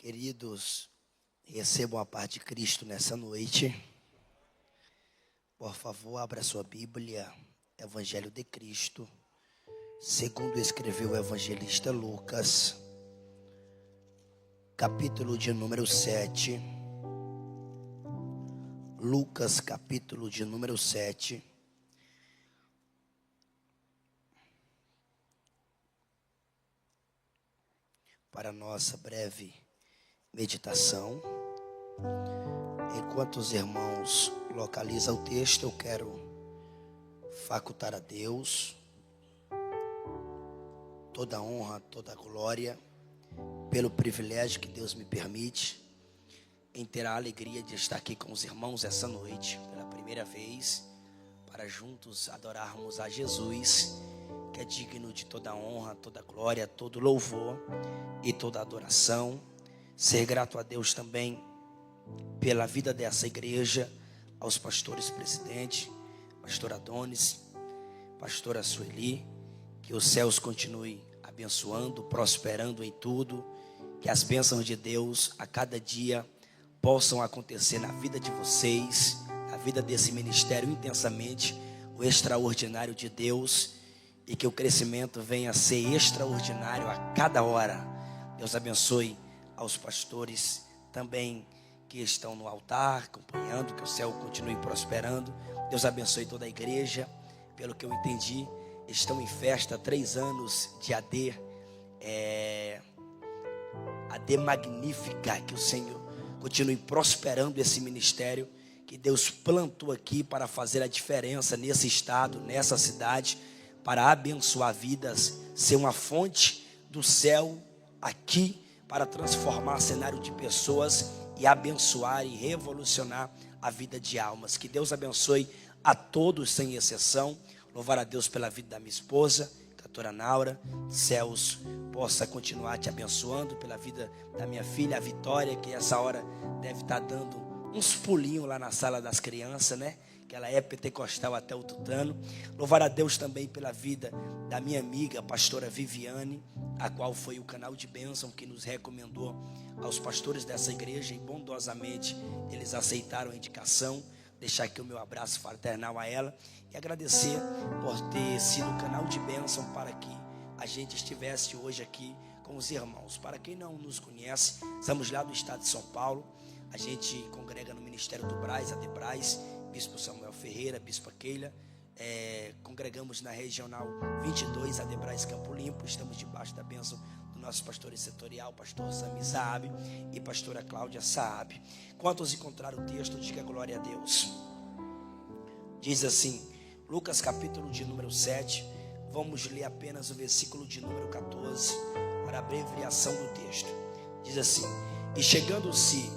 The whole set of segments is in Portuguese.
Queridos, recebam a paz de Cristo nessa noite. Por favor, abra sua Bíblia, Evangelho de Cristo, segundo escreveu o evangelista Lucas, capítulo de número 7. Lucas, capítulo de número 7. Para nossa breve meditação. Enquanto os irmãos localizam o texto, eu quero facultar a Deus toda a honra, toda a glória, pelo privilégio que Deus me permite em ter a alegria de estar aqui com os irmãos essa noite, pela primeira vez, para juntos adorarmos a Jesus, que é digno de toda a honra, toda a glória, todo louvor e toda a adoração. Ser grato a Deus também pela vida dessa igreja, aos pastores presidente, pastor Adonis, pastora Sueli, que os céus continuem abençoando, prosperando em tudo, que as bênçãos de Deus a cada dia possam acontecer na vida de vocês, na vida desse ministério intensamente, o extraordinário de Deus, e que o crescimento venha a ser extraordinário a cada hora. Deus abençoe aos pastores também que estão no altar, acompanhando, que o céu continue prosperando. Deus abençoe toda a igreja. Pelo que eu entendi, estão em festa 3 anos de AD Magnífica. Que o Senhor continue prosperando esse ministério que Deus plantou aqui para fazer a diferença nesse estado, nessa cidade, para abençoar vidas, ser uma fonte do céu aqui, para transformar cenário de pessoas e abençoar e revolucionar a vida de almas. Que Deus abençoe a todos sem exceção. Louvar a Deus pela vida da minha esposa, cantora Naura. Céus possa continuar te abençoando, pela vida da minha filha, a Vitória, que essa hora deve estar dando uns pulinhos lá na sala das crianças, né? Que ela é pentecostal até o tutano. Louvar a Deus também pela vida da minha amiga, a pastora Viviane, a qual foi o canal de bênção que nos recomendou aos pastores dessa igreja, e bondosamente eles aceitaram a indicação. Deixar aqui o meu abraço fraternal a ela e agradecer por ter sido o canal de bênção para que a gente estivesse hoje aqui com os irmãos. Para quem não nos conhece, estamos lá do estado de São Paulo. A gente congrega no Ministério do Braz, ADBraz, Bispo Samuel Ferreira, Bispa Keila. Congregamos na Regional 22, ADBraz Campo Limpo. Estamos debaixo da bênção do nosso pastor setorial, pastor Sami Saab, e pastora Cláudia Saab. Quantos encontraram o texto, diga glória a Deus. Diz assim, Lucas capítulo de número 7, vamos ler apenas o versículo de número 14, para a abreviação do texto. Diz assim: e chegando-se,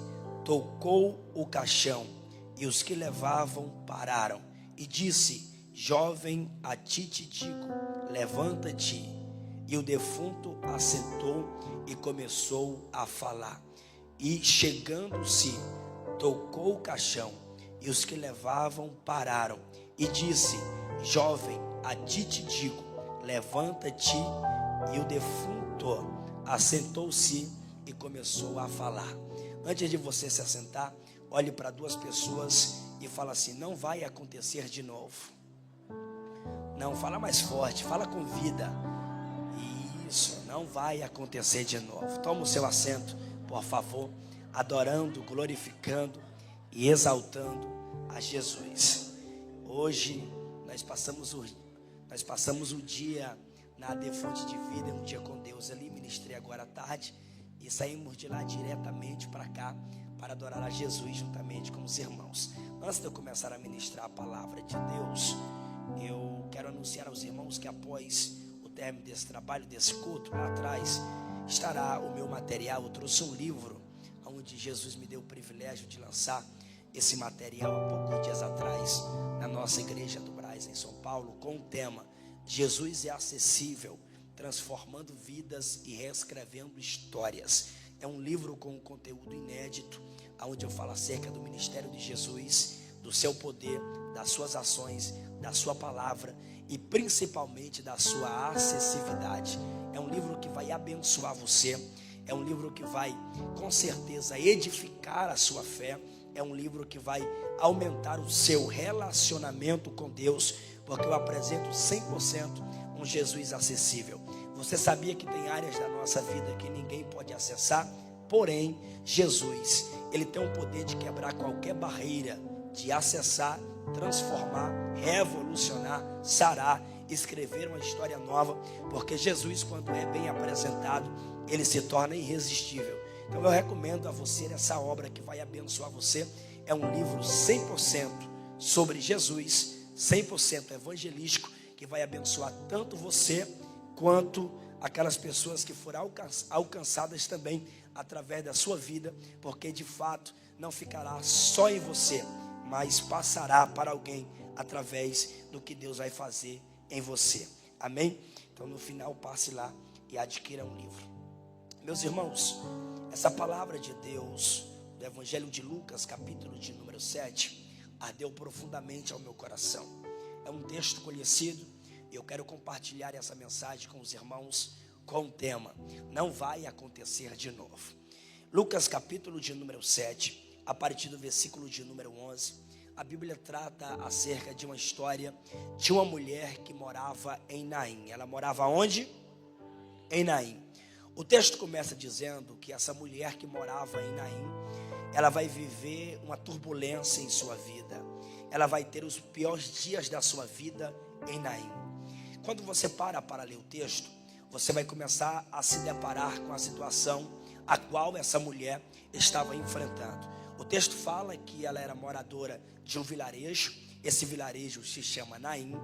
tocou o caixão, e os que levavam pararam, e disse: jovem, a ti te digo, levanta-te. E o defunto assentou e começou a falar. E chegando-se, tocou o caixão, e os que levavam pararam, e disse: jovem, a ti te digo, levanta-te. E o defunto assentou-se e começou a falar. Antes de você se assentar, olhe para 2 pessoas e fala assim: não vai acontecer de novo. Não, fala mais forte, fala com vida. Isso, não vai acontecer de novo. Toma o seu assento, por favor, adorando, glorificando e exaltando a Jesus. Hoje nós passamos o dia na AD Fonte de Vida, um dia com Deus ali. Ministrei agora à tarde e saímos de lá diretamente para cá, para adorar a Jesus juntamente com os irmãos. Antes de eu começar a ministrar a palavra de Deus, eu quero anunciar aos irmãos que após o término desse trabalho, desse culto, lá atrás estará o meu material. Eu trouxe um livro onde Jesus me deu o privilégio de lançar esse material há poucos dias atrás na nossa igreja do Braz, em São Paulo, com o tema Jesus é acessível, transformando vidas e reescrevendo histórias. É um livro com um conteúdo inédito, onde eu falo acerca do ministério de Jesus, do seu poder, das suas ações, da sua palavra e principalmente da sua acessibilidade. É um livro que vai abençoar você. É um livro que vai, com certeza, edificar a sua fé. É um livro que vai aumentar o seu relacionamento com Deus, porque eu apresento 100% um Jesus acessível. Você sabia que tem áreas da nossa vida que ninguém pode acessar? Porém, Jesus, ele tem o poder de quebrar qualquer barreira, de acessar, transformar, revolucionar, sarar, escrever uma história nova, porque Jesus, quando é bem apresentado, ele se torna irresistível. Então eu recomendo a você essa obra que vai abençoar você. É um livro 100% sobre Jesus, 100% evangelístico, que vai abençoar tanto você quanto aquelas pessoas que foram alcançadas também através da sua vida, porque de fato não ficará só em você, mas passará para alguém através do que Deus vai fazer em você. Amém? Então no final passe lá e adquira um livro. Meus irmãos, essa palavra de Deus do Evangelho de Lucas, capítulo de número 7, ardeu profundamente ao meu coração. É um texto conhecido e eu quero compartilhar essa mensagem com os irmãos com o tema: não vai acontecer de novo. Lucas, capítulo de número 7, a partir do versículo de número 11, a Bíblia trata acerca de uma história de uma mulher que morava em Naim. Ela morava onde? Em Naim. O texto começa dizendo que essa mulher que morava em Naim, ela vai viver uma turbulência em sua vida. Ela vai ter os piores dias da sua vida em Naim. Quando você para ler o texto, você vai começar a se deparar com a situação a qual essa mulher estava enfrentando. O texto fala que ela era moradora de um vilarejo. Esse vilarejo se chama Naim.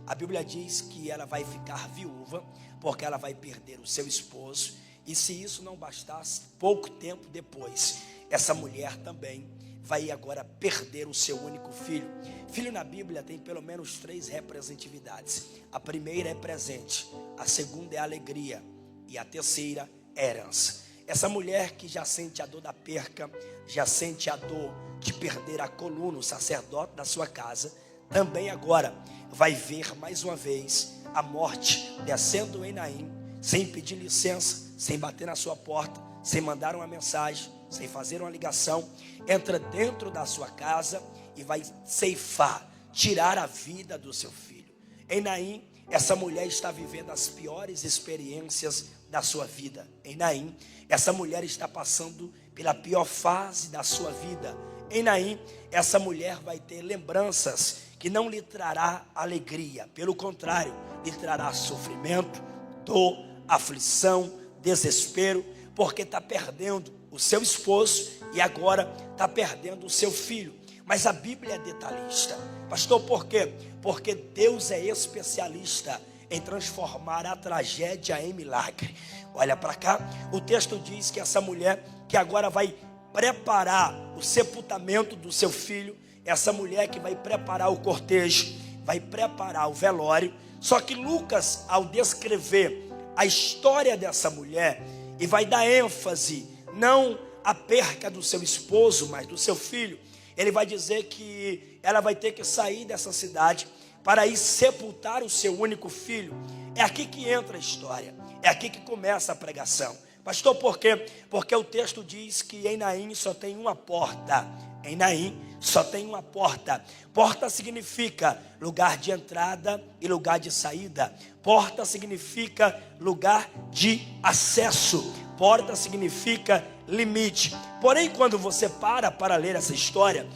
A Bíblia diz que ela vai ficar viúva, porque ela vai perder o seu esposo. E se isso não bastasse, pouco tempo depois, essa mulher também vai agora perder o seu único filho. Filho na Bíblia tem pelo menos 3 representatividades. A primeira é presente, a segunda é alegria e a terceira é herança. Essa mulher que já sente a dor da perca, já sente a dor de perder a coluna, o sacerdote da sua casa, também agora vai ver mais uma vez a morte descendo em Naim, sem pedir licença, sem bater na sua porta, sem mandar uma mensagem, sem fazer uma ligação. Entra dentro da sua casa e vai ceifar, tirar a vida do seu filho. Em Naim, essa mulher está vivendo as piores experiências da sua vida. Em Naim, essa mulher está passando pela pior fase da sua vida. Em Naim, essa mulher vai ter lembranças que não lhe trará alegria, pelo contrário, lhe trará sofrimento, dor, aflição, desespero, porque está perdendo o seu esposo e agora está perdendo o seu filho. Mas a Bíblia é detalhista. Pastor, por quê? Porque Deus é especialista em transformar a tragédia em milagre. Olha para cá, o texto diz que essa mulher que agora vai preparar o sepultamento do seu filho, essa mulher que vai preparar o cortejo, vai preparar o velório. Só que Lucas, ao descrever a história dessa mulher, e vai dar ênfase não à perca do seu esposo, mas do seu filho, ele vai dizer que ela vai ter que sair dessa cidade para ir sepultar o seu único filho. É aqui que entra a história, é aqui que começa a pregação. Pastor, por quê? Porque o texto diz que em Naim só tem uma porta. Em Naim só tem uma porta. Porta significa lugar de entrada e lugar de saída. Porta significa lugar de acesso. Porta significa limite. Porém, quando você para ler essa história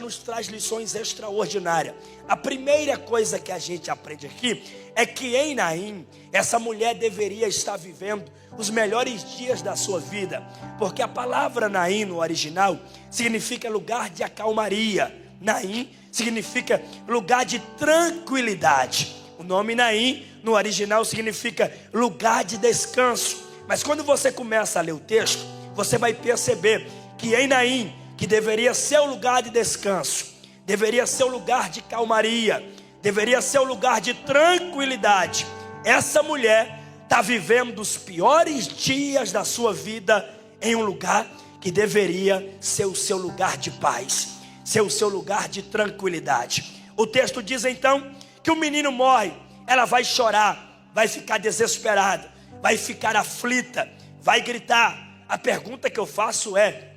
nos traz lições extraordinárias. A primeira coisa que a gente aprende aqui é que em Naim, essa mulher deveria estar vivendo os melhores dias da sua vida, porque a palavra Naim no original significa lugar de acalmaria. Naim significa lugar de tranquilidade. O nome Naim no original significa lugar de descanso. Mas quando você começa a ler o texto, você vai perceber que em Naim, que deveria ser o lugar de descanso, deveria ser o lugar de calmaria, deveria ser o lugar de tranquilidade, essa mulher está vivendo os piores dias da sua vida em um lugar que deveria ser o seu lugar de paz, ser o seu lugar de tranquilidade. O texto diz então que o menino morre, ela vai chorar, vai ficar desesperada, vai ficar aflita, vai gritar. A pergunta que eu faço é: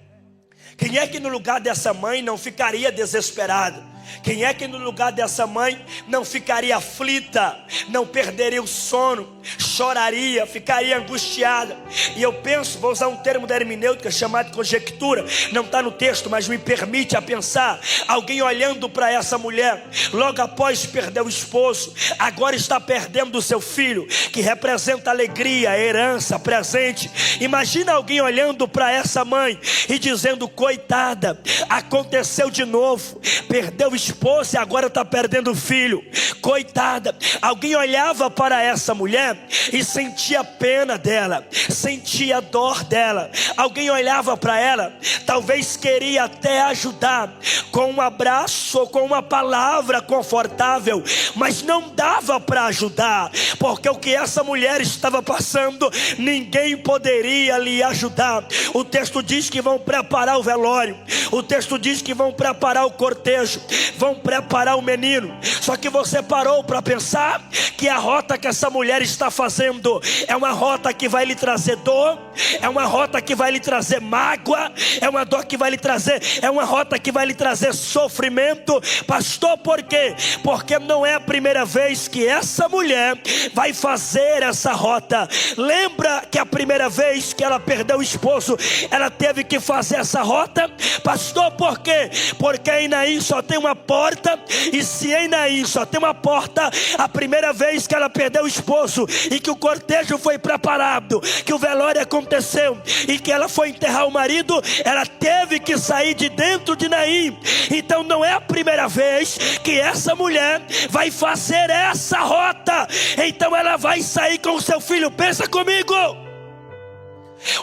quem é que no lugar dessa mãe não ficaria desesperado? Quem é que no lugar dessa mãe não ficaria aflita, não perderia o sono, choraria, ficaria angustiada? E eu penso, vou usar um termo da hermenêutica chamado conjectura, não está no texto, mas me permite a pensar. Alguém olhando para essa mulher, logo após perder o esposo, agora está perdendo o seu filho, que representa alegria, herança, presente. Imagina alguém olhando para essa mãe e dizendo: coitada, aconteceu de novo, perdeu o esposo e agora está perdendo o filho, coitada. Alguém olhava para essa mulher e sentia pena dela, sentia dor dela. Alguém olhava para ela, talvez queria até ajudar com um abraço ou com uma palavra confortável, mas não dava para ajudar, porque o que essa mulher estava passando, ninguém poderia lhe ajudar. O texto diz que vão preparar o velório, o texto diz que vão preparar o cortejo, vão preparar o menino. Só que você parou para pensar que a rota que essa mulher está fazendo é uma rota que vai lhe trazer dor, é uma rota que vai lhe trazer mágoa, é uma dor que vai lhe trazer, é uma rota que vai lhe trazer sofrimento. Pastor, por quê? Porque não é a primeira vez que essa mulher vai fazer essa rota. Lembra que a primeira vez que ela perdeu o esposo, ela teve que fazer essa rota? Pastor, por quê? Porque em Naim só tem uma porta, e se em Naim só tem uma porta, a primeira vez que ela perdeu o esposo e que o cortejo foi preparado, que o velório aconteceu e que ela foi enterrar o marido, ela teve que sair de dentro de Naim. Então não é a primeira vez que essa mulher vai fazer essa rota. Então ela vai sair com o seu filho. Pensa comigo,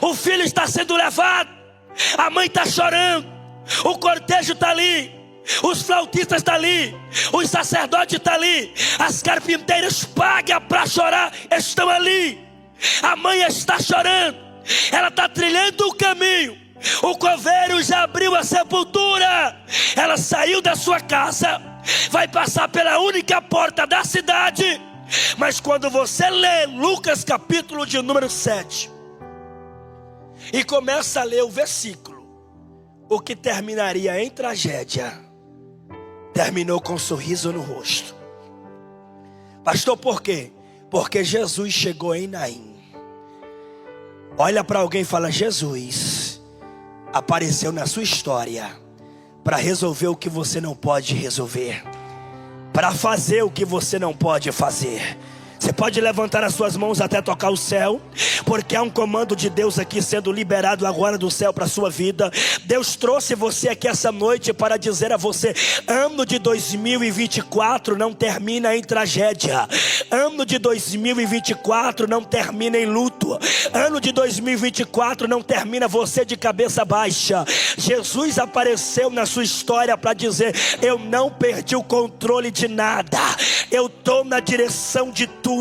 o filho está sendo levado, a mãe está chorando, o cortejo está ali, os flautistas estão ali, os sacerdotes estão ali, as carpinteiras pagas para chorar estão ali. A mãe está chorando, ela está trilhando o caminho, o coveiro já abriu a sepultura. Ela saiu da sua casa, vai passar pela única porta da cidade. Mas quando você lê Lucas capítulo de número 7 e começa a ler o versículo, o que terminaria em tragédia terminou com um sorriso no rosto. Pastor, por quê? Porque Jesus chegou em Naim. Olha para alguém e fala: Jesus apareceu na sua história para resolver o que você não pode resolver, para fazer o que você não pode fazer. Você pode levantar as suas mãos até tocar o céu, porque há um comando de Deus aqui sendo liberado agora do céu para a sua vida. Deus trouxe você aqui essa noite para dizer a você: ano de 2024 não termina em tragédia, ano de 2024 não termina em luto, ano de 2024 não termina você de cabeça baixa. Jesus apareceu na sua história para dizer: eu não perdi o controle de nada, eu estou na direção de tudo.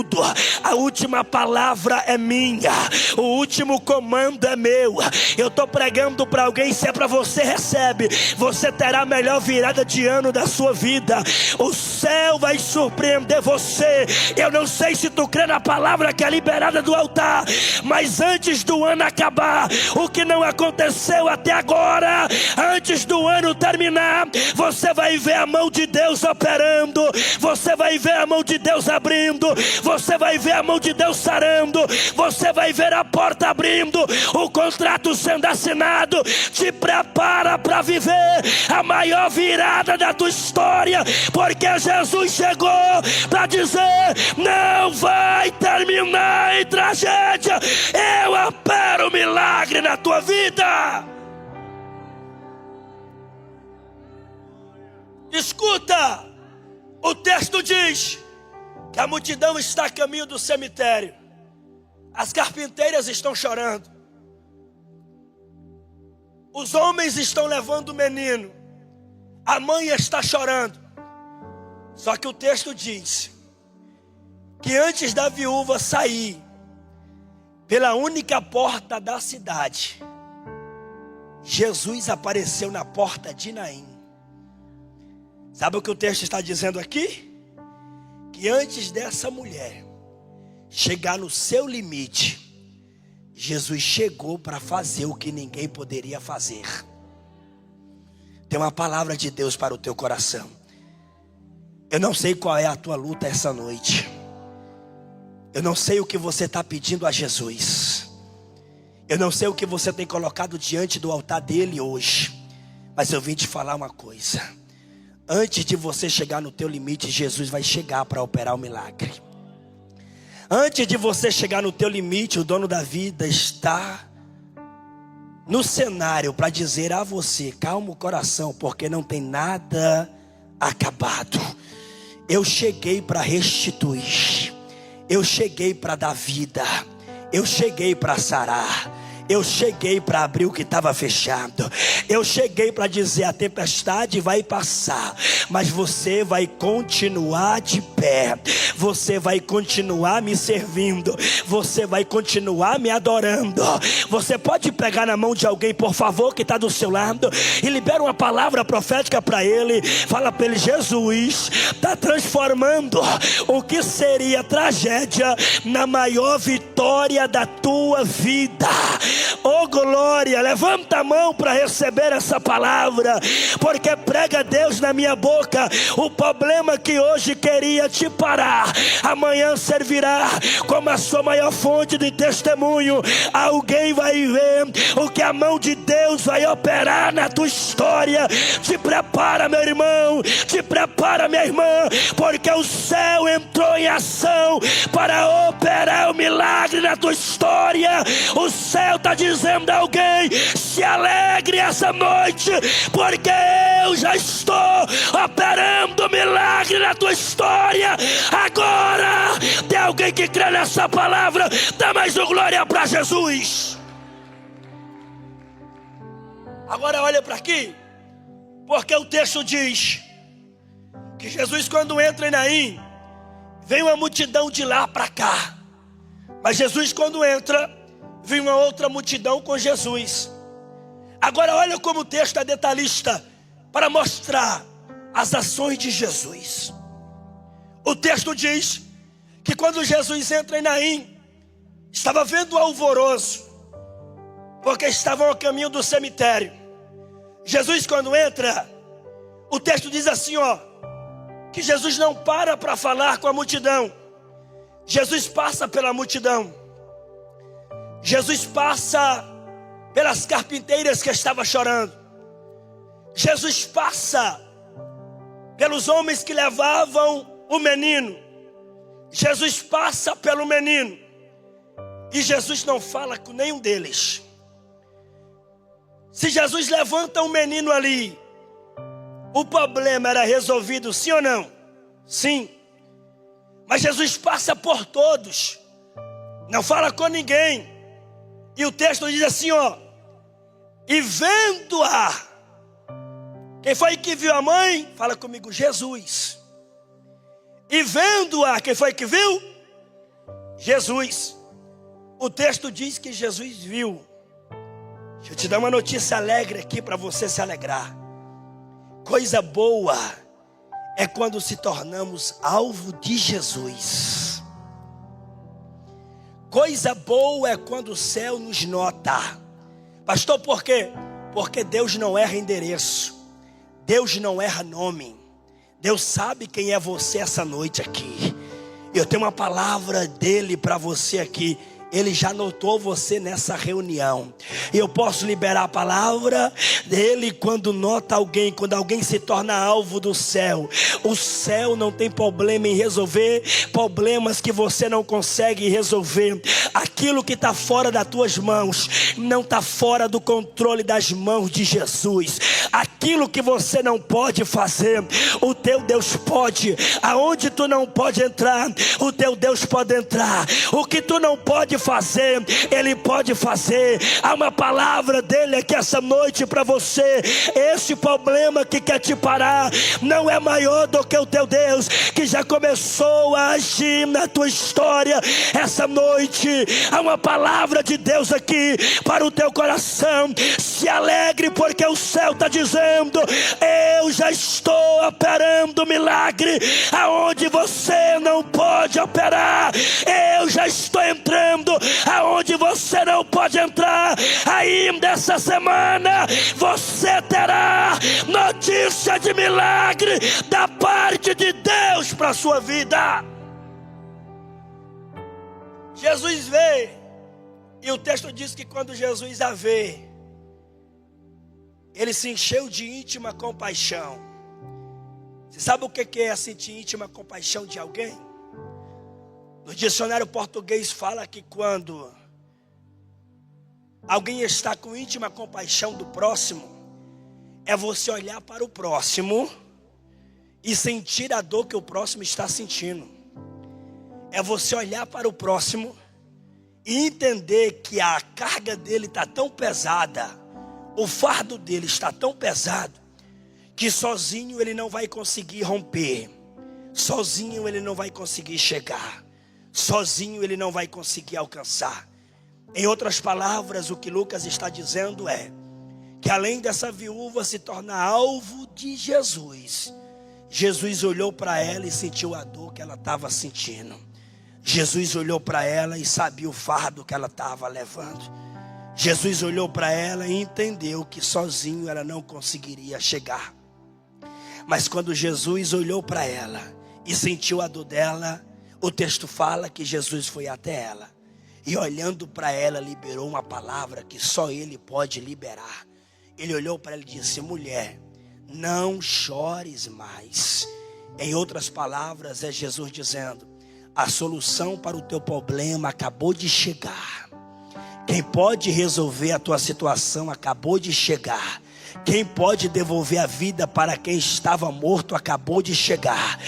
A última palavra é minha, o último comando é meu. Eu estou pregando para alguém, se é para você, recebe. Você terá a melhor virada de ano da sua vida. O céu vai surpreender você. Eu não sei se tu crê na palavra que é liberada do altar, mas antes do ano acabar, o que não aconteceu até agora, antes do ano terminar, você vai ver a mão de Deus operando, você vai ver a mão de Deus abrindo, você vai ver a mão de Deus sarando, você vai ver a porta abrindo, o contrato sendo assinado. Te prepara para viver a maior virada da tua história, porque Jesus chegou para dizer: não vai terminar em tragédia, eu opero um milagre na tua vida. Escuta, o texto diz que a multidão está a caminho do cemitério. As carpinteiras estão chorando, os homens estão levando o menino, a mãe está chorando. Só que o texto diz que antes da viúva sair pela única porta da cidade, Jesus apareceu na porta de Naim. Sabe o que o texto está dizendo aqui? Que antes dessa mulher chegar no seu limite, Jesus chegou para fazer o que ninguém poderia fazer. Tem uma palavra de Deus para o teu coração. Eu não sei qual é a tua luta essa noite. Eu não sei o que você está pedindo a Jesus. Eu não sei o que você tem colocado diante do altar dele hoje. Mas eu vim te falar uma coisa. Antes de você chegar no teu limite, Jesus vai chegar para operar o milagre. Antes de você chegar no teu limite, o dono da vida está no cenário para dizer a você: calma o coração, porque não tem nada acabado. Eu cheguei para restituir. Eu cheguei para dar vida. Eu cheguei para sarar. Eu cheguei para abrir o que estava fechado. Eu cheguei para dizer: a tempestade vai passar, mas você vai continuar de pé. Você vai continuar me servindo. Você vai continuar me adorando. Você pode pegar na mão de alguém, por favor, que está do seu lado, e libera uma palavra profética para ele. Fala para ele: Jesus está transformando o que seria tragédia na maior vitória da tua vida. Oh glória, levanta a mão para receber essa palavra, porque prega Deus na minha boca. O problema que hoje queria te parar, amanhã servirá como a sua maior fonte de testemunho. Alguém vai ver o que a mão de Deus vai operar na tua história. Te prepara, meu irmão, te prepara, minha irmã, porque o céu entrou em ação para operar o milagre na tua história. O céu está dizendo a alguém: se alegre essa noite, porque eu já estou operando milagre na tua história. Agora, tem alguém que crê nessa palavra? Dá mais um glória para Jesus. Agora olha para aqui, porque o texto diz que Jesus, quando entra em Naim, vem uma multidão de lá para cá. Mas Jesus, quando entra, vem uma outra multidão com Jesus. Agora olha como o texto é detalhista para mostrar as ações de Jesus. O texto diz que quando Jesus entra em Naim, estava vendo o alvoroço, porque estavam ao caminho do cemitério. Jesus, quando entra, o texto diz assim, que Jesus não para falar com a multidão. Jesus passa pela multidão. Jesus passa pelas carpinteiras que estavam chorando. Jesus passa pelos homens que levavam o menino. Jesus passa pelo menino. E Jesus não fala com nenhum deles. Se Jesus levanta um menino ali, o problema era resolvido, sim ou não? Sim. Mas Jesus passa por todos. Não fala com ninguém. E o texto diz assim, e vendo-a. Quem foi que viu a mãe? Fala comigo, Jesus. E vendo-a, quem foi que viu? Jesus. O texto diz que Jesus viu. Deixa eu te dar uma notícia alegre aqui para você se alegrar. Coisa boa é quando se tornamos alvo de Jesus. Coisa boa é quando o céu nos nota. Pastor, por quê? Porque Deus não erra endereço. Deus não erra nome. Deus sabe quem é você essa noite aqui. Eu tenho uma palavra dele para você aqui. Ele já notou você nessa reunião. E eu posso liberar a palavra dele quando nota alguém, quando alguém se torna alvo do céu. O céu não tem problema em resolver problemas que você não consegue resolver. Aquilo que está fora das tuas mãos não está fora do controle das mãos de Jesus. Aquilo que você não pode fazer, o teu Deus pode. Aonde tu não pode entrar, o teu Deus pode entrar. O que tu não pode fazer, Ele pode fazer. Há uma palavra dele aqui essa noite para você. Esse problema que quer te parar não é maior do que o teu Deus, que já começou a agir na tua história. Essa noite há uma palavra de Deus aqui para o teu coração. Se alegre, porque o céu está dizendo: eu já estou operando milagre aonde você não pode operar. Eu já estou entrando aonde você você não pode entrar. Ainda essa semana você terá notícia de milagre da parte de Deus para a sua vida. Jesus vê, e o texto diz que quando Jesus a vê, ele se encheu de íntima compaixão. Você sabe o que é sentir íntima compaixão de alguém? No dicionário português fala que quando alguém está com íntima compaixão do próximo, é você olhar para o próximo e sentir a dor que o próximo está sentindo. É você olhar para o próximo e entender que a carga dele está tão pesada, o fardo dele está tão pesado, que sozinho ele não vai conseguir romper, sozinho ele não vai conseguir chegar, sozinho ele não vai conseguir alcançar. Em outras palavras, o que Lucas está dizendo é que além dessa viúva se tornar alvo de Jesus, Jesus olhou para ela e sentiu a dor que ela estava sentindo. Jesus olhou para ela e sabia o fardo que ela estava levando. Jesus olhou para ela e entendeu que sozinho ela não conseguiria chegar. Mas quando Jesus olhou para ela e sentiu a dor dela, o texto fala que Jesus foi até ela e olhando para ela liberou uma palavra que só ele pode liberar. Ele olhou para ela e disse: mulher, não chores mais. Em outras palavras, é Jesus dizendo: a solução para o teu problema acabou de chegar. Quem pode resolver a tua situação acabou de chegar. Quem pode devolver a vida para quem estava morto acabou de chegar.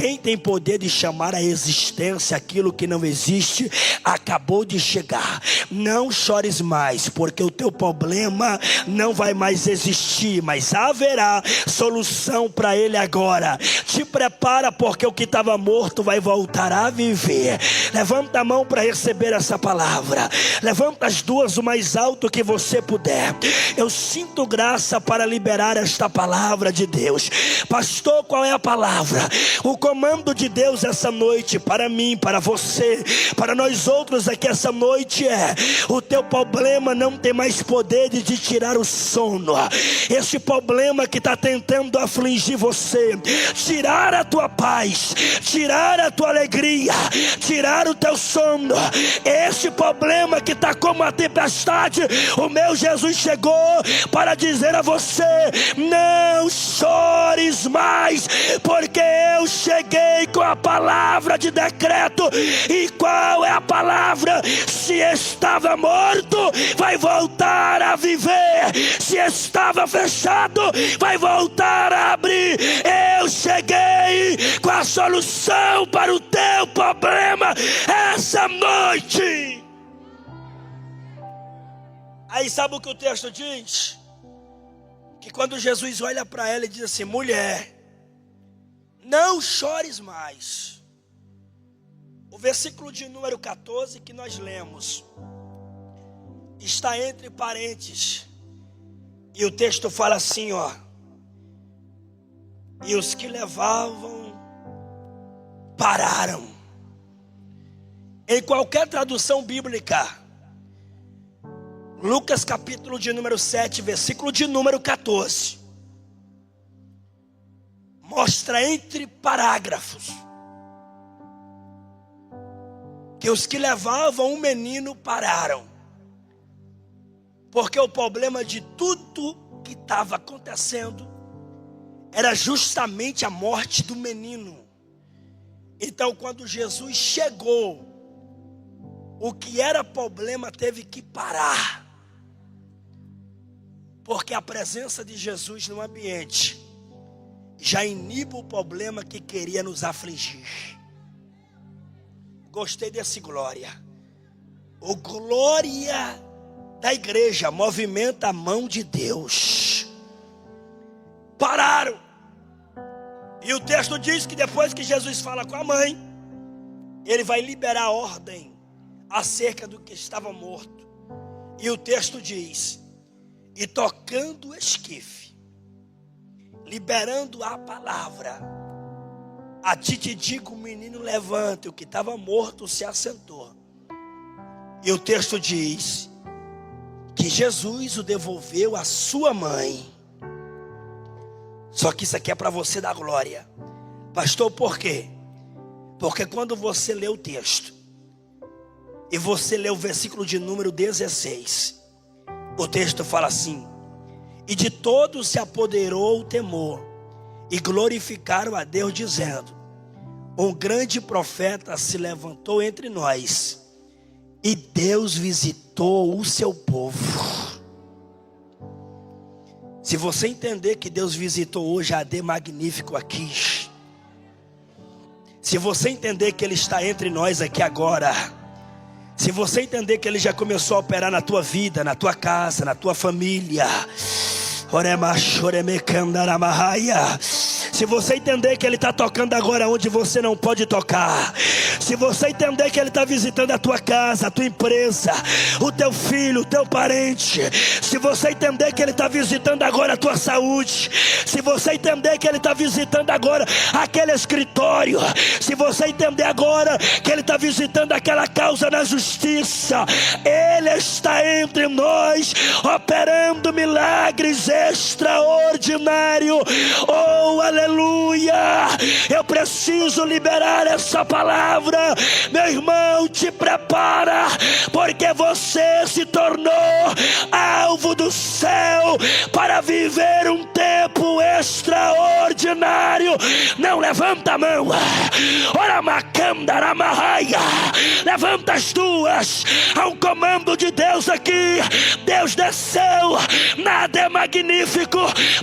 Quem tem poder de chamar à existência aquilo que não existe acabou de chegar. Não chores mais, porque o teu problema não vai mais existir, mas haverá solução para ele agora. Te prepara, porque o que estava morto vai voltar a viver. Levanta a mão para receber essa palavra. Levanta as duas o mais alto que você puder. Eu sinto graça para liberar esta palavra de Deus. Pastor, qual é a palavra? O comando de Deus essa noite para mim, para você, para nós outros aqui essa noite é: o teu problema não tem mais poder de te tirar o sono. Esse problema que está tentando afligir você, tirar a tua paz, tirar a tua alegria, tirar o teu sono, esse problema que está como a tempestade, o meu Jesus chegou para dizer a você: não chores mais, porque eu cheguei com a palavra de decreto. E qual é a palavra? Se estava morto, vai voltar a viver. Se estava fechado, vai voltar a abrir. Eu cheguei com a solução para o teu problema essa noite. Aí sabe o que o texto diz? Que quando Jesus olha para ela e diz assim: mulher, não chores mais. O versículo de número 14 que nós lemos está entre parênteses. E o texto fala assim, ó: e os que levavam pararam. Em qualquer tradução bíblica, Lucas capítulo de número 7, versículo de número 14, mostra entre parágrafos que os que levavam um menino pararam, porque o problema de tudo que estava acontecendo era justamente a morte do menino. Então, quando Jesus chegou, o que era problema teve que parar, porque a presença de Jesus no ambiente já inibe o problema que queria nos afligir. Gostei desse glória. O glória da igreja movimenta a mão de Deus. Pararam. E o texto diz que depois que Jesus fala com a mãe, ele vai liberar a ordem acerca do que estava morto. E o texto diz: e tocando o esquife, liberando a palavra, a ti te digo, o menino levanta. O que estava morto se assentou. E o texto diz que Jesus o devolveu à sua mãe. Só que isso aqui é para você dar glória. Pastor, por quê? Porque quando você lê o texto e você lê o versículo de número 16, o texto fala assim: e de todos se apoderou o temor, e glorificaram a Deus, dizendo: um grande profeta se levantou entre nós, e Deus visitou o seu povo. Se você entender que Deus visitou hoje a AD Magnífico aqui, se você entender que Ele está entre nós aqui agora, se você entender que Ele já começou a operar na tua vida, na tua casa, na tua família, se você entender que Ele está tocando agora onde você não pode tocar, se você entender que Ele está visitando a tua casa, a tua empresa, o teu filho, o teu parente, se você entender que Ele está visitando agora a tua saúde, se você entender que Ele está visitando agora aquele escritório, se você entender agora que Ele está visitando aquela causa na justiça, Ele está entre nós, operando milagres extraordinários. Oh, aleluia! Eu preciso liberar essa palavra. Meu irmão, te prepara, porque você se tornou alvo do céu para viver um tempo extraordinário. Não, levanta a mão. Ora, macandaramahaya. Levanta as duas. Há um comando de Deus aqui. Deus desceu. Nada é magnífico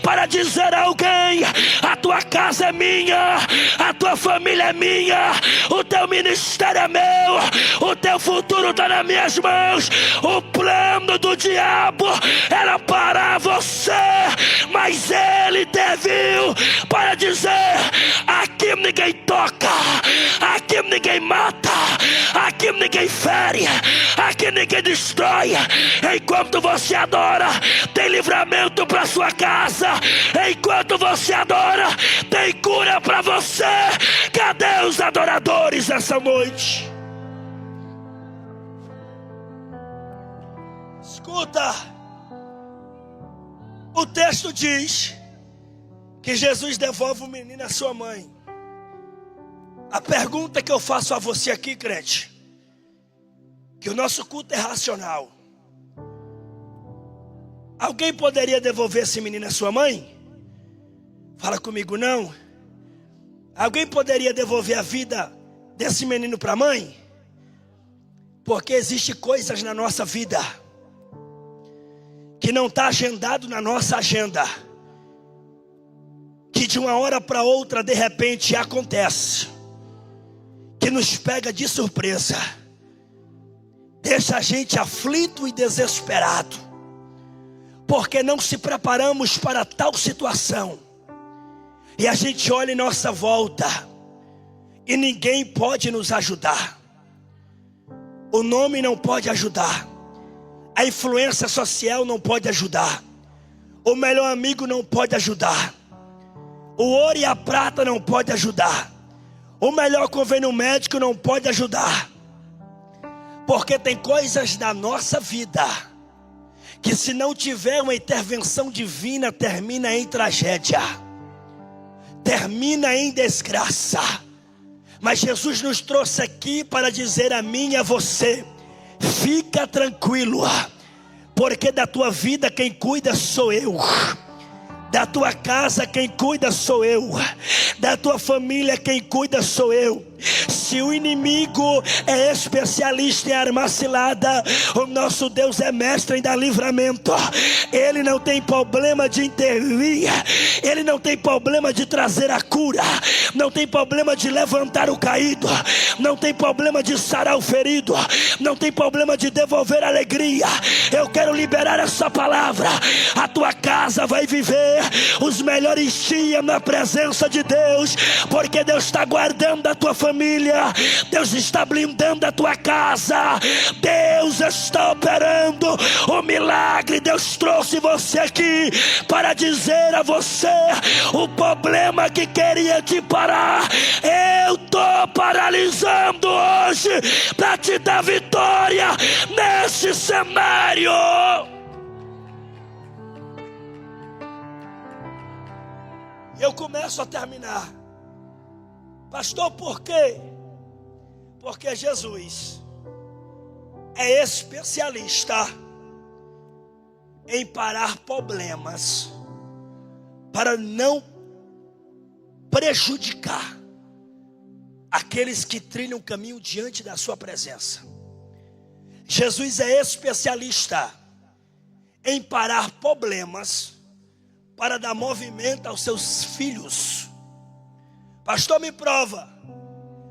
para dizer a alguém: a tua casa é minha, a tua família é minha, o teu ministério é meu, o teu futuro está nas minhas mãos. O plano do diabo era parar você, mas ele interviu para dizer: aqui ninguém toca, aqui ninguém mata, aqui ninguém fere, aqui ninguém destrói. Enquanto você adora, tem livramento para sua casa. Enquanto você adora, tem cura para você. Cadê os adoradores essa noite? Escuta, o texto diz que Jesus devolve o menino à sua mãe. A pergunta que eu faço a você aqui, crente, que o nosso culto é racional: alguém poderia devolver esse menino à sua mãe? Fala comigo, não. Alguém poderia devolver a vida desse menino para a mãe? Porque existem coisas na nossa vida que não está agendado na nossa agenda, que de uma hora para outra de repente acontece, que nos pega de surpresa, deixa a gente aflito e desesperado, porque não se preparamos para tal situação. E a gente olha em nossa volta e ninguém pode nos ajudar. O nome não pode ajudar, a influência social não pode ajudar, o melhor amigo não pode ajudar, o ouro e a prata não pode ajudar, o melhor convênio médico não pode ajudar. Porque tem coisas da nossa vida que, se não tiver uma intervenção divina, termina em tragédia, termina em desgraça. Mas Jesus nos trouxe aqui para dizer a mim e a você: fica tranquilo, porque da tua vida quem cuida sou eu, da tua casa quem cuida sou eu, da tua família quem cuida sou eu. Se o inimigo é especialista em armar cilada, o nosso Deus é mestre em dar livramento. Ele não tem problema de intervir, ele não tem problema de trazer a cura, não tem problema de levantar o caído, não tem problema de sarar o ferido, não tem problema de devolver a alegria. Eu quero liberar essa palavra: a tua casa vai viver os melhores dias na presença de Deus, porque Deus está guardando a tua família, Deus está blindando a tua casa, Deus está operando o milagre. Deus trouxe você aqui para dizer a você: o problema que queria te parar, eu estou estou paralisando hoje para te dar vitória nesse cenário. Eu começo a terminar. Pastor, por quê? Porque Jesus é especialista em parar problemas para não prejudicar aqueles que trilham o caminho diante da sua presença. Jesus é especialista em parar problemas para dar movimento aos seus filhos. Pastor, me prova.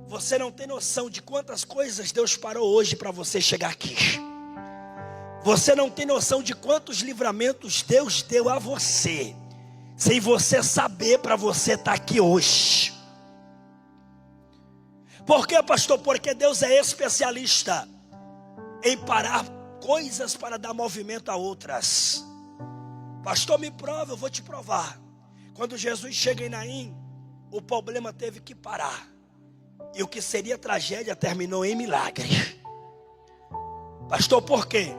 Você não tem noção de quantas coisas Deus parou hoje para você chegar aqui. Você não tem noção de quantos livramentos Deus deu a você, sem você saber, para você estar aqui hoje. Por quê, pastor? Porque Deus é especialista em parar coisas para dar movimento a outras. Pastor, me prova, eu vou te provar. Quando Jesus chega em Naim, o problema teve que parar. E o que seria tragédia terminou em milagre. Pastor, por quê?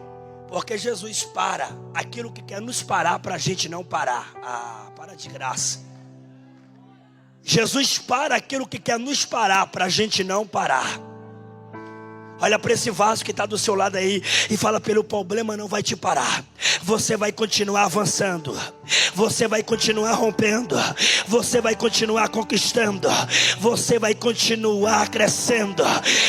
Porque Jesus para aquilo que quer nos parar para a gente não parar. Ah, para de graça. Jesus para aquilo que quer nos parar para a gente não parar. Olha para esse vaso que está do seu lado aí e fala: pelo problema não vai te parar. Você vai continuar avançando. Você vai continuar rompendo. Você vai continuar conquistando. Você vai continuar crescendo.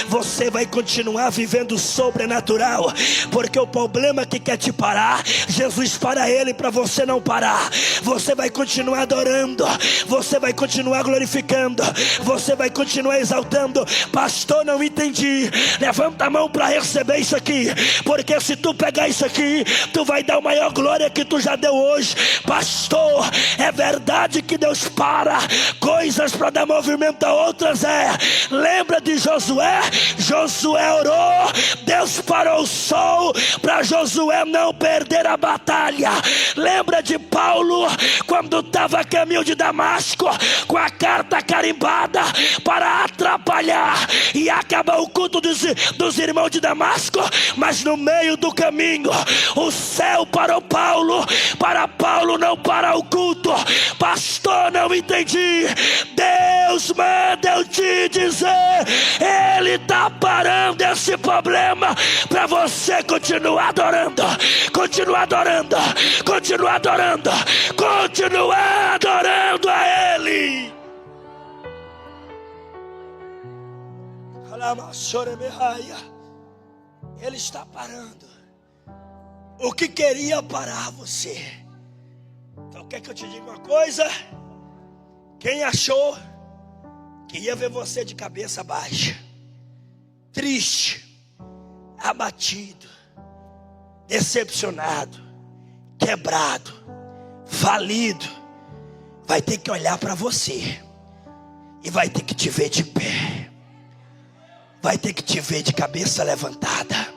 Você vai continuar vivendo o sobrenatural. Porque o problema que quer te parar, Jesus para ele para você não parar. Você vai continuar adorando. Você vai continuar glorificando. Você vai continuar exaltando. Pastor, não entendi. Levanta a mão para receber isso aqui, porque se tu pegar isso aqui, tu vai dar a maior glória que tu já deu hoje. Pastor, é verdade que Deus para coisas para dar movimento a outras? Lembra de Josué? Josué orou, Deus parou o sol para Josué não perder a batalha. Lembra de Paulo, quando estava a caminho de Damasco, com a carta carimbada para atrapalhar e acabar o culto dos irmãos de Damasco, mas no meio do caminho o céu parou Paulo, para Paulo não parar o culto. Pastor, não entendi. Deus manda eu te dizer, Ele está parando esse problema para você continuar adorando, continuar adorando, continuar adorando, continuar adorando a Ele. Ele está parando o que queria parar você. Então quer que eu te diga uma coisa? Quem achou que ia ver você de cabeça baixa, triste, abatido, decepcionado, quebrado, falido, vai ter que olhar para você e vai ter que te ver de pé. Vai ter que te ver de cabeça levantada,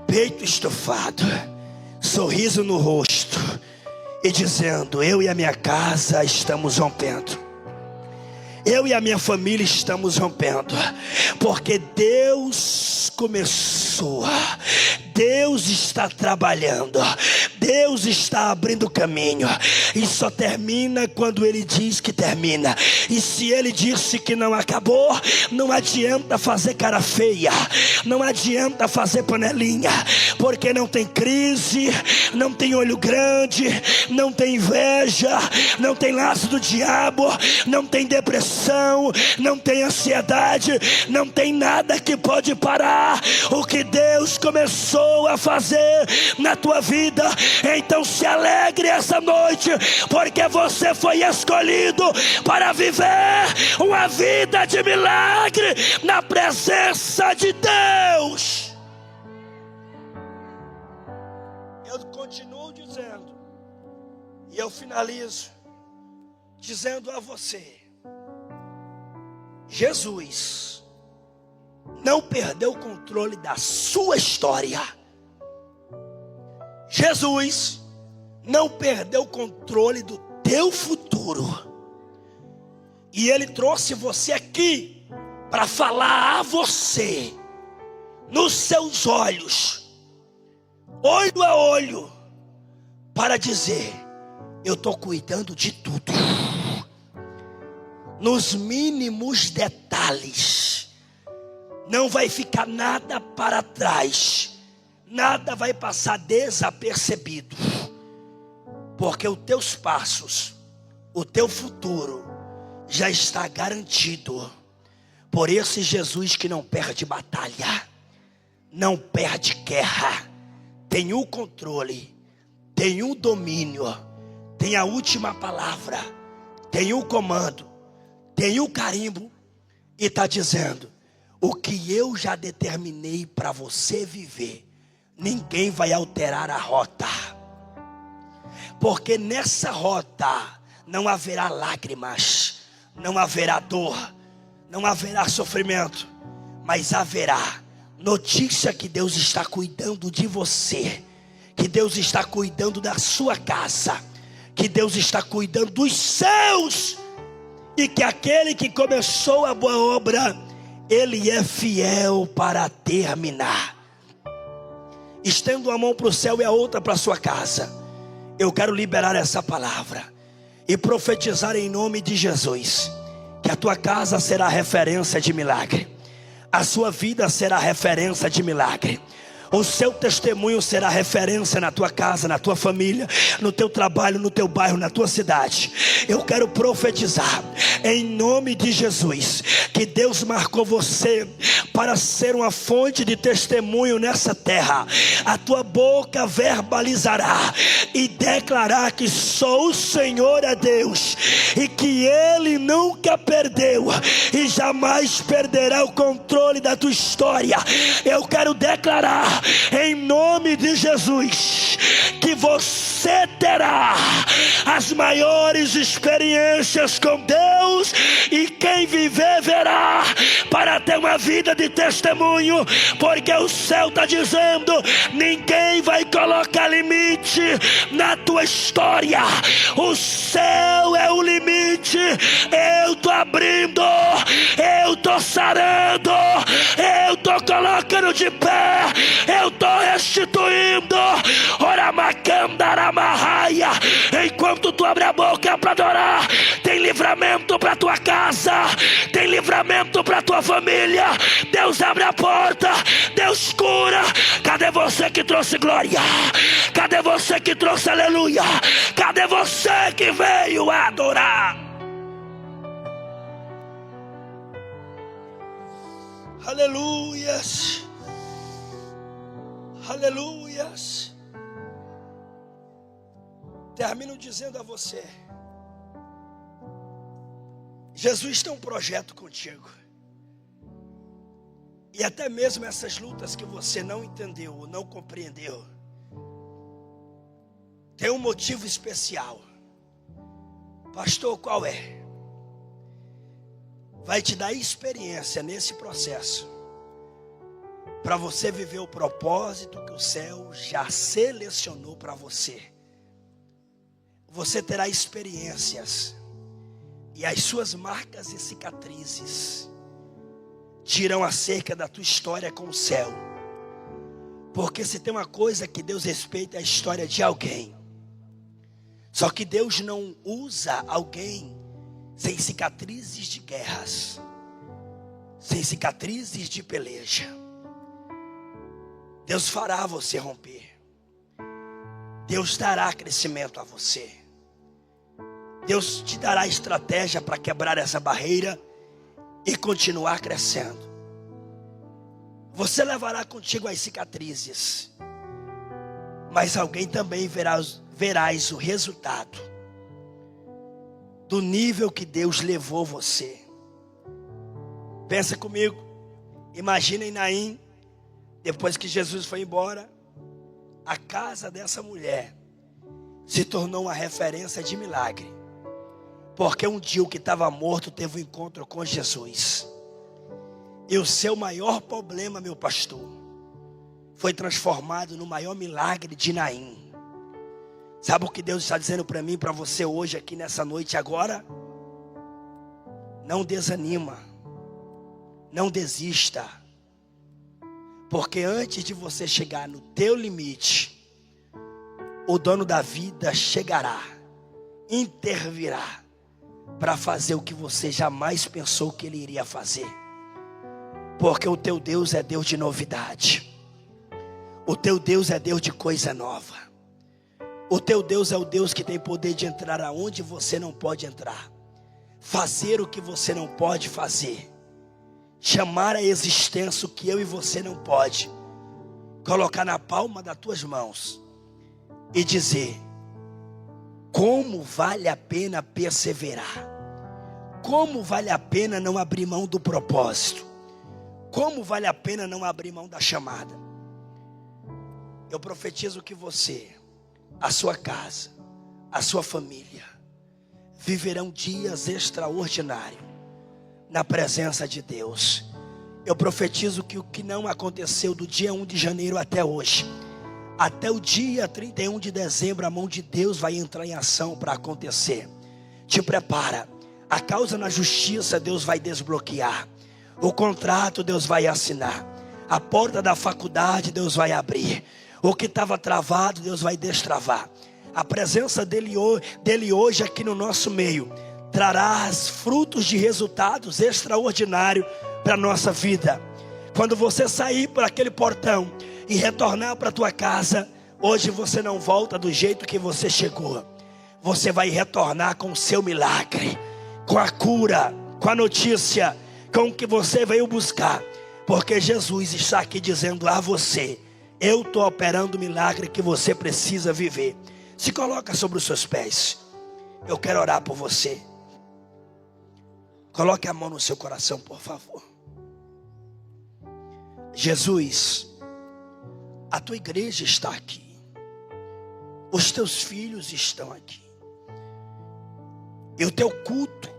peito estufado, sorriso no rosto e dizendo: eu e a minha casa estamos rompendo. Eu e a minha família estamos rompendo, porque Deus começou, Deus está trabalhando, Deus está abrindo caminho, e só termina quando Ele diz que termina. E se Ele disse que não acabou, não adianta fazer cara feia, não adianta fazer panelinha, porque não tem crise, não tem olho grande, não tem inveja, não tem laço do diabo, não tem depressão, não tem ansiedade, não tem nada que pode parar o que Deus começou a fazer na tua vida. Então se alegre essa noite, porque você foi escolhido para viver uma vida de milagre na presença de Deus. Eu continuo dizendo, e eu finalizo dizendo a você: Jesus não perdeu o controle da sua história. Jesus não perdeu o controle do teu futuro. E Ele trouxe você aqui para falar a você, nos seus olhos, olho a olho, para dizer: eu estou cuidando de tudo, nos mínimos detalhes. Não vai ficar nada para trás, nada vai passar desapercebido, porque os teus passos, o teu futuro já está garantido por esse Jesus que não perde batalha, não perde guerra, tem o controle, tem o domínio, tem a última palavra, tem o comando, tem o carimbo, e está dizendo: o que eu já determinei para você viver, ninguém vai alterar a rota, porque nessa rota não haverá lágrimas, não haverá dor, não haverá sofrimento, mas haverá notícia que Deus está cuidando de você, que Deus está cuidando da sua casa, que Deus está cuidando dos seus, e que aquele que começou a boa obra, Ele é fiel para terminar. Estendo uma mão para o céu e a outra para a sua casa. Eu quero liberar essa palavra e profetizar em nome de Jesus, que a tua casa será referência de milagre, a sua vida será referência de milagre, o seu testemunho será referência na tua casa, na tua família, no teu trabalho, no teu bairro, na tua cidade. Eu quero profetizar em nome de Jesus que Deus marcou você para ser uma fonte de testemunho nessa terra. A tua boca verbalizará e declarar que só o Senhor é Deus, e que Ele nunca perdeu e jamais perderá o controle da tua história. Eu quero declarar em nome de Jesus que você terá as maiores experiências com Deus, e quem viver verá, para ter uma vida de testemunho, porque o céu está dizendo: ninguém vai colocar limite na tua história, o céu é o limite. Eu estou abrindo, eu estou sarando, eu estou colocando de pé, eu estou restituindo. Oramacandaramahaya. Enquanto tu abre a boca para adorar, tem livramento para tua casa, tem livramento para tua família. Deus abre a porta, Deus cura. Cadê você que trouxe glória? Cadê você que trouxe aleluia? Cadê você que veio adorar? Aleluias, aleluias. Termino dizendo a você: Jesus tem um projeto contigo. E até mesmo essas lutas que você não entendeu ou não compreendeu, tem um motivo especial. Pastor, qual é? Vai te dar experiência nesse processo, para você viver o propósito que o céu já selecionou para você. Você terá experiências, e as suas marcas e cicatrizes dirão acerca da tua história com o céu. Porque se tem uma coisa que Deus respeita, é a história de alguém. Só que Deus não usa alguém sem cicatrizes de guerras, sem cicatrizes de peleja. Deus fará você romper. Deus dará crescimento a você. Deus te dará estratégia para quebrar essa barreira e continuar crescendo. Você levará contigo as cicatrizes, mas alguém também verás o resultado do nível que Deus levou você. Pensa comigo. Imaginem Naim, depois que Jesus foi embora, a casa dessa mulher se tornou uma referência de milagre. Porque um dia o que estava morto teve um encontro com Jesus. E o seu maior problema, meu pastor, foi transformado no maior milagre de Naim. Sabe o que Deus está dizendo para mim, para você hoje aqui nessa noite agora? Não desanima. Não desista, porque antes de você chegar no teu limite, o dono da vida chegará, intervirá, para fazer o que você jamais pensou que ele iria fazer. Porque o teu Deus é Deus de novidade. O teu Deus é Deus de coisa nova. O teu Deus é o Deus que tem poder de entrar aonde você não pode entrar, fazer o que você não pode fazer, chamar à existência o que eu e você não pode, colocar na palma das tuas mãos e dizer: como vale a pena perseverar, como vale a pena não abrir mão do propósito, como vale a pena não abrir mão da chamada. Eu profetizo que você, a sua casa, a sua família, viverão dias extraordinários na presença de Deus. Eu profetizo que o que não aconteceu do dia 1 de janeiro até hoje, até o dia 31 de dezembro, a mão de Deus vai entrar em ação para acontecer. Te prepara. A causa na justiça Deus vai desbloquear. O contrato Deus vai assinar. A porta da faculdade Deus vai abrir. O que estava travado Deus vai destravar. A presença dele hoje aqui no nosso meio trará frutos de resultados extraordinários para a nossa vida. Quando você sair por aquele portão e retornar para a tua casa, hoje você não volta do jeito que você chegou. Você vai retornar com o seu milagre, com a cura, com a notícia, com o que você veio buscar. Porque Jesus está aqui dizendo a você: eu estou operando o milagre que você precisa viver. Se coloca sobre os seus pés. Eu quero orar por você. Coloque a mão no seu coração, por favor. Jesus, a tua igreja está aqui. Os teus filhos estão aqui. E o teu culto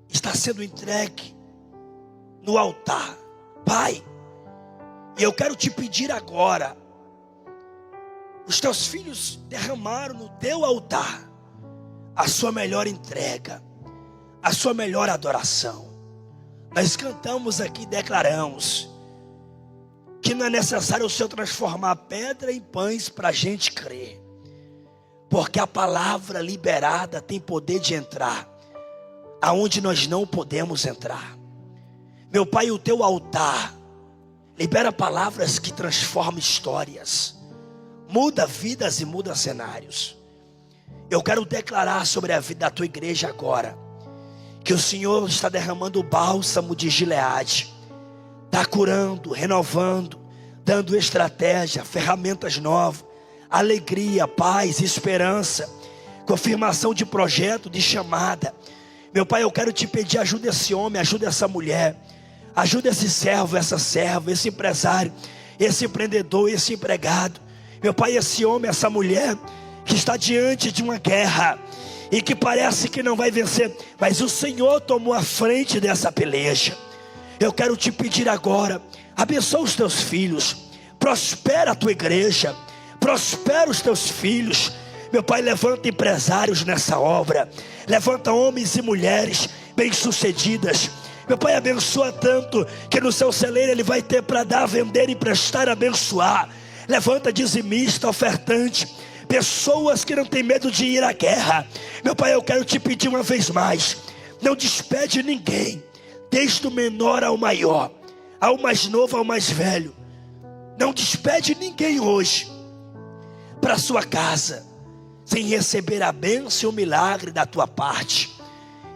está sendo entregue no altar. Pai, e eu quero te pedir agora. Os teus filhos derramaram no teu altar a sua melhor entrega, a sua melhor adoração. Nós cantamos aqui, declaramos que não é necessário o Senhor transformar pedra em pães para a gente crer, porque a palavra liberada tem poder de entrar aonde nós não podemos entrar. Meu Pai, o teu altar libera palavras que transformam histórias, muda vidas e muda cenários. Eu quero declarar sobre a vida da tua igreja agora, que o Senhor está derramando o bálsamo de Gileade, está curando, renovando, dando estratégia, ferramentas novas, alegria, paz, esperança, confirmação de projeto, de chamada. Meu Pai, eu quero te pedir, ajuda esse homem, ajuda essa mulher, ajuda esse servo, essa serva, esse empresário, esse empreendedor, esse empregado. Meu Pai, esse homem, essa mulher que está diante de uma guerra e que parece que não vai vencer, mas o Senhor tomou a frente dessa peleja. Eu quero te pedir agora, abençoa os teus filhos, prospera a tua igreja, prospera os teus filhos. Meu Pai, levanta empresários nessa obra, levanta homens e mulheres bem-sucedidas. Meu Pai, abençoa tanto que no seu celeiro ele vai ter para dar, vender, emprestar, abençoar. Levanta dizimista, ofertante, pessoas que não têm medo de ir à guerra. Meu Pai, eu quero te pedir uma vez mais, não despede ninguém, desde o menor ao maior, ao mais novo ao mais velho. Não despede ninguém hoje para sua casa sem receber a bênção e o milagre da tua parte.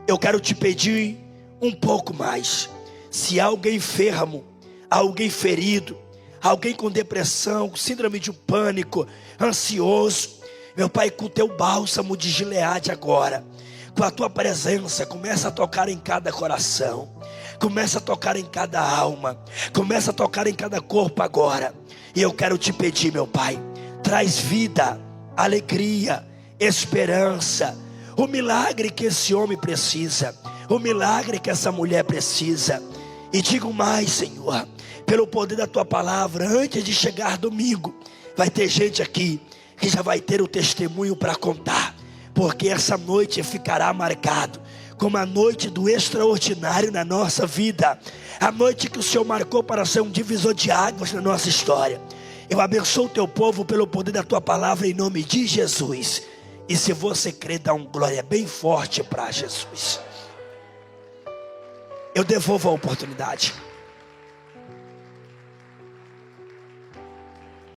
Eu quero te pedir um pouco mais. Se há alguém enfermo, alguém ferido, alguém com depressão, síndrome de pânico, ansioso, meu Pai, com o teu bálsamo de Gileade agora, com a tua presença, começa a tocar em cada coração, começa a tocar em cada alma, começa a tocar em cada corpo agora. E eu quero te pedir, meu Pai, traz vida, alegria, esperança, o milagre que esse homem precisa, o milagre que essa mulher precisa. E digo mais, Senhor, pelo poder da tua palavra, antes de chegar domingo, vai ter gente aqui que já vai ter o testemunho para contar, porque essa noite ficará marcado como a noite do extraordinário na nossa vida, a noite que o Senhor marcou para ser um divisor de águas na nossa história. Eu abençoo o teu povo pelo poder da tua palavra em nome de Jesus. E se você crê, dá um glória bem forte para Jesus. Eu devolvo a oportunidade.